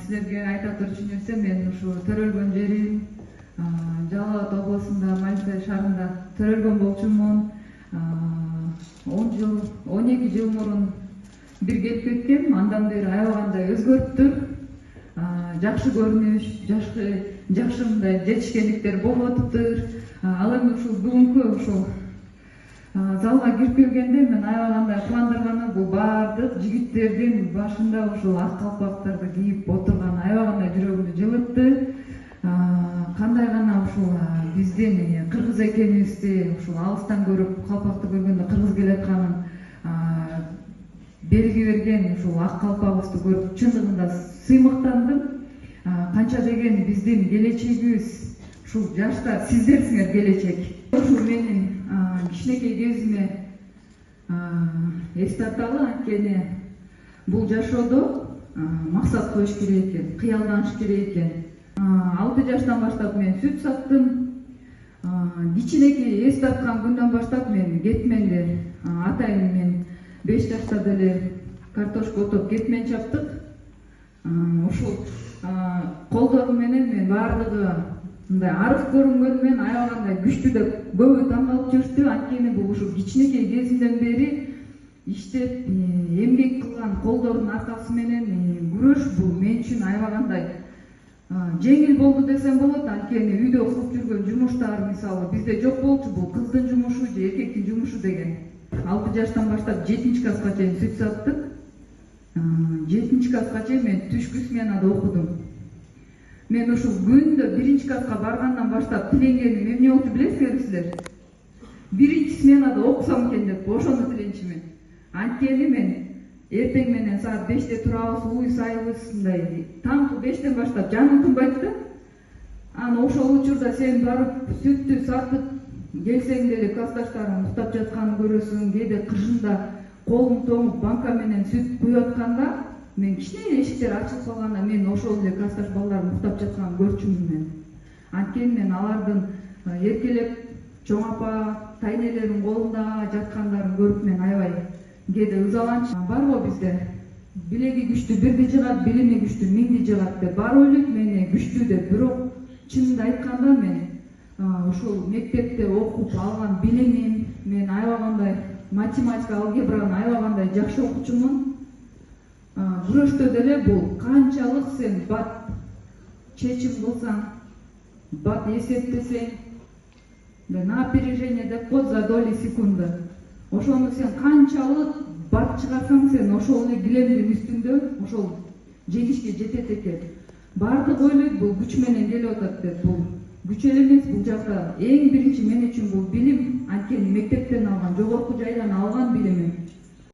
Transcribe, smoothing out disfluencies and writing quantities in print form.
силерге айта турчу нерсе мен ушу төрөлгөн жерим Жалал Абад облусунда Манисай шаарында төрөлгөн болчумун. 12 жыл мурун бир келип кеткем. Андан бери аябагандай өзгөрүптүр. Жакшы көрүнүш, жакшы мындай жетишкендиктер болуп атыптыр. Ал эми ушул бүгүнкү ушул залга кирип келгенде мен аябагандай кубандырганы бул баардык жигиттердин башында ушул ак калпактарды кийип отурган аябагандай жүрөгүмдү жылытты. Кандай гана ушул биздин кыргыз экенибизди ушул алыстан көрүп, калпакты көргөндө кыргыз келатканын белги берген ушул ак калпагыбызды көрүп чындыгында сыймыктандым. Канча деген биздин келечегибиз ушул жаштар, сиздерсиңер келечек. Ушул менин кичинекей кезиме эсте аталы, анткени бул жашоодо максат коюш керек экен, кыялданыш керек экен. 6 жаштан баштап мен сүт саттым. Кичинекей эс тарткан күндөн баштап мен кетменди атайын мен 5 жашта деле картошка отоп кетмен чаптык. Ушул колдорум менен мен баардыгы мындай арыз көрүнгөнү менен аябагандай күчтүү деп көбү таң калып жүрүштү. Анткени бул ушул кичинекей кезимден бери иштеп эмгек кылган колдордун аркасы менен күрөш бул мен үчүн аябагандай жеңил болду десем болот. Анткени үйдө кылып жүргөн жумуштар мисалы бизде жок болчу, бул кыздын жумушу же эркектин жумушу деген. 6 жаштан баштап 7-класска чейин сүт саттык. 7-класска чейин мен түшкү сменада окудум. Мен ушул күндө 1-класска баргандан баштап тиленгеним эмне болчу билесиңерби силер? 1 сменада окусам экен деп ошону тиленчимин. Анткени мен эртең менен саат 5-те турабыз, уй сайыбыз мындай таңкы 5-тен баштап жаным тынбайт да. Аны ошол учурда сен барып сүттү сатып келсең деле классташтарың уктап жатканын көрөсүң, кээде кыржында колун тоңуп банка менен сүт куюп атканда мен кичине эшиктер ачылып калганда мен ошол эле классташ балдардын уктап жатканын көрчүмүн мен. Анткени мен алардын эркелеп чоң апа, тайнелердин колунда жаткандарын көрүп мен аябай кээде ызаланчы. Барбы бизде билеги күчтүү бирди жыгат, билими күчтүү миңди жыгат деп бар ойлойт мени күчтүү деп. Бирок чынында айтканда мен ушул мектепте окуп алган билимим, мен аябагандай математика, алгебраны аябагандай жакшы окучумун. Күрөштө деле бул канчалык сен бат чечим кылсаң, бат эсептесең, на опережение деп коет за доли секунды. Ошону сен канчалык бат чыгарсаң, сен ошол эле килемдин үстүндө ошол жеңишке жетет экен. Бардык ойлойт бул күч менен келип атат деп. Бул күч эле эмес, бул жакта эң биринчи мен үчүн бул билим. Анткени мектептен алган жогорку жайда